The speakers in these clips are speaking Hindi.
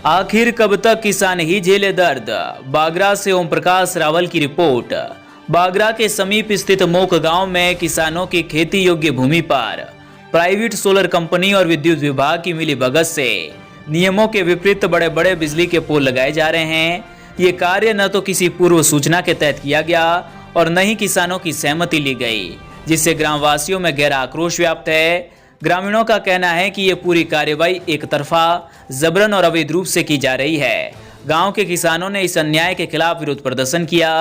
आखिर कब तक किसान ही झेले दर्द? बागरा से ओम प्रकाश रावल की रिपोर्ट। बागरा के समीप स्थित मोक गांव में किसानों की खेती योग्य भूमि पर प्राइवेट सोलर कंपनी और विद्युत विभाग की मिलीभगत से नियमों के विपरीत बड़े बड़े बिजली के पोल लगाए जा रहे हैं। ये कार्य न तो किसी पूर्व सूचना के तहत किया गया और न ही किसानों की सहमति ली गई, जिससे ग्रामवासियों में गहरा आक्रोश व्याप्त है। ग्रामीणों का कहना है कि ये पूरी कार्यवाही एक तरफा, जबरन और अवैध रूप से की जा रही है। गांव के किसानों ने इस अन्याय के खिलाफ विरोध प्रदर्शन किया।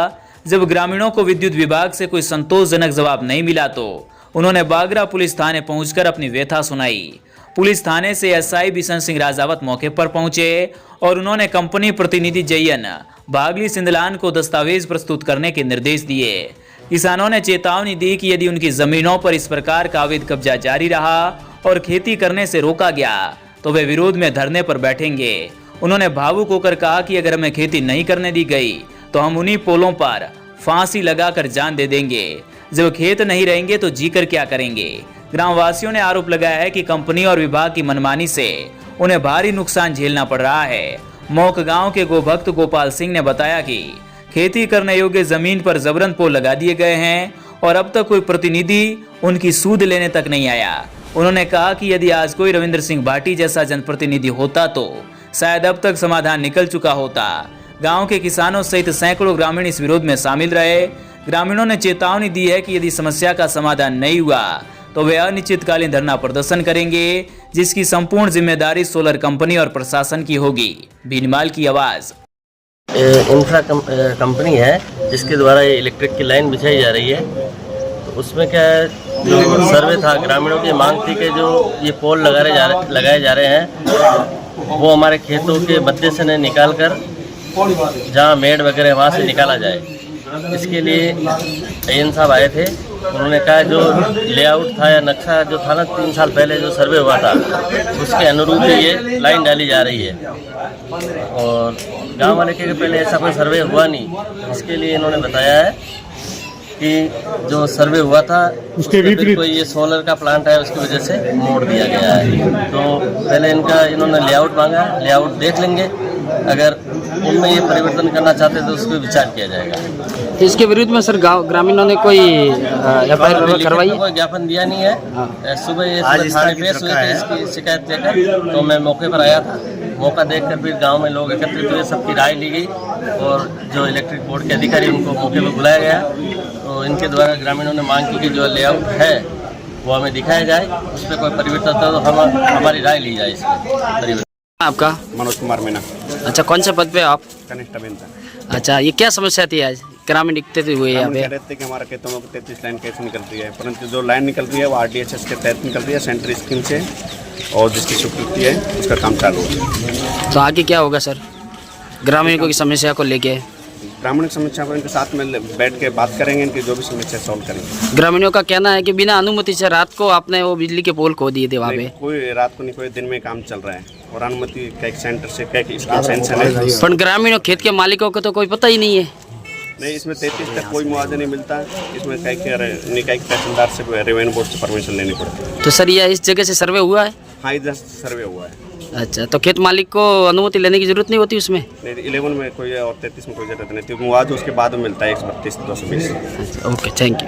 जब ग्रामीणों को विद्युत विभाग से कोई संतोषजनक जवाब नहीं मिला तो उन्होंने बागरा पुलिस थाने पहुंचकर अपनी व्यथा सुनाई। पुलिस थाने से एसआई बिशन सिंह राजावत मौके पर पहुंचे और उन्होंने कंपनी प्रतिनिधि जयन बागली सिंदलान को दस्तावेज प्रस्तुत करने के निर्देश दिए। किसानों ने चेतावनी दी कि यदि उनकी जमीनों पर इस प्रकार का अवैध कब्जा जारी रहा और खेती करने से रोका गया तो वे विरोध में धरने पर बैठेंगे। उन्होंने भावुक होकर कहा कि अगर हमें खेती नहीं करने दी गई तो हम उन्हीं पोलों पर फांसी लगाकर जान दे देंगे। जब खेत नहीं रहेंगे तो जीकर क्या करेंगे? ग्रामवासियों ने आरोप लगाया है कि कंपनी और विभाग की मनमानी से उन्हें भारी नुकसान झेलना पड़ रहा है। मोक गांव के गोभक्त गोपाल सिंह ने बताया कि खेती करने योग्य जमीन पर जबरन पोल लगा दिए गए हैं और अब तक कोई प्रतिनिधि उनकी सूद लेने तक नहीं आया। उन्होंने कहा कि यदि आज कोई रविंद्र सिंह भाटी जैसा जनप्रतिनिधि होता तो शायद अब तक समाधान निकल चुका होता। गांव के किसानों सहित सैकड़ों ग्रामीण इस विरोध में शामिल रहे। ग्रामीणों ने चेतावनी दी है कि यदि समस्या का समाधान नहीं हुआ तो वे अनिश्चितकालीन धरना प्रदर्शन करेंगे, जिसकी संपूर्ण जिम्मेदारी सोलर कंपनी और प्रशासन की होगी। भीनमाल की आवाज। इंफ्रा कंपनी है जिसके द्वारा ये इलेक्ट्रिक की लाइन बिछाई जा रही है। तो उसमें क्या है, जो सर्वे था, ग्रामीणों की मांग थी कि जो ये पोल लगाए जा रहे हैं वो हमारे खेतों के मध्य से नहीं निकाल कर जहाँ मेड़ वगैरह वहाँ से निकाला जाए। इसके लिए एन साहब आए थे। उन्होंने कहा जो लेआउट था या नक्शा जो था ना 3 साल पहले जो सर्वे हुआ था उसके अनुरूप ही ये लाइन डाली जा रही है। और गांव वाले के पहले ऐसा कोई सर्वे हुआ नहीं, इसके लिए इन्होंने बताया है कि जो सर्वे हुआ था उसके विपरीत कोई ये सोलर का प्लांट है उसकी वजह से मोड़ दिया गया है। तो पहले इन्होंने लेआउट मांगा, लेआउट देख लेंगे, अगर उनमें ये परिवर्तन करना चाहते तो उस पर विचार किया जाएगा। तो इसके विरुद्ध में सर ग्रामीणों ने कोई एफआईआर करवाई? कोई ज्ञापन दिया नहीं है। सुबह ये थाने पेश हुए थे इसकी शिकायत लेकर, तो मैं मौके पर आया था। मौका देखकर फिर गांव में लोग एकत्रित हुए, सबकी राय ली गई और जो इलेक्ट्रिक बोर्ड के अधिकारी उनको मौके पर बुलाया गया। तो इनके द्वारा ग्रामीणों ने मांग की कि जो लेआउट है वो हमें दिखाया जाए, उस पर कोई परिवर्तन हो तो हमारी राय ली जाए इसमें। आपका? मनोज कुमार मीना। अच्छा, कौन से पद पे आप? कनिष्ठ अभियंता। अच्छा, ये क्या समस्या थी आज ग्रामीण दिखते हुए यहाँ पे? कह रहे थे कि हमारे खेतों में 33 लाइन कैसे निकल रही है, परंतु जो लाइन निकल रही है वो RDHS के तहत निकल रही है, सेंट्रल स्कीम से, और जिसकी स्वीकृति है उसका काम चालू है। तो आगे क्या होगा सर ग्रामीणों की समस्या को लेके? ग्रामीण समस्या को इनके साथ में बैठ के बात करेंगे, इनकी जो भी समस्या सॉल्व करेंगे। ग्रामीणों का कहना है कि बिना अनुमति से रात को आपने वो बिजली के पोल खो दिए थे वहाँ पे। कोई रात को नहीं, कोई दिन में काम चल रहा है और अनुमति कई सेंटर से कई सेंशन है। पर ग्रामीणों खेत के मालिकों को तो कोई पता ही नहीं है। नहीं, इसमें 33 तक कोई मुआवजा नहीं मिलता। इसमें कई तहसीलदार से, रेवेन्यू बोर्ड से परमिशन लेनी पड़ती है। तो सर ये इस जगह से सर्वे हुआ है? हाँ, इधर सर्वे हुआ है। अच्छा, तो खेत मालिक को अनुमति लेने की जरूरत नहीं होती उसमें? नहीं, 11 में कोई और 33 में कोई जरूरत नहीं, क्योंकि मुआवजा उसके बाद में मिलता है 132 220। अच्छा, ओके, थैंक यू।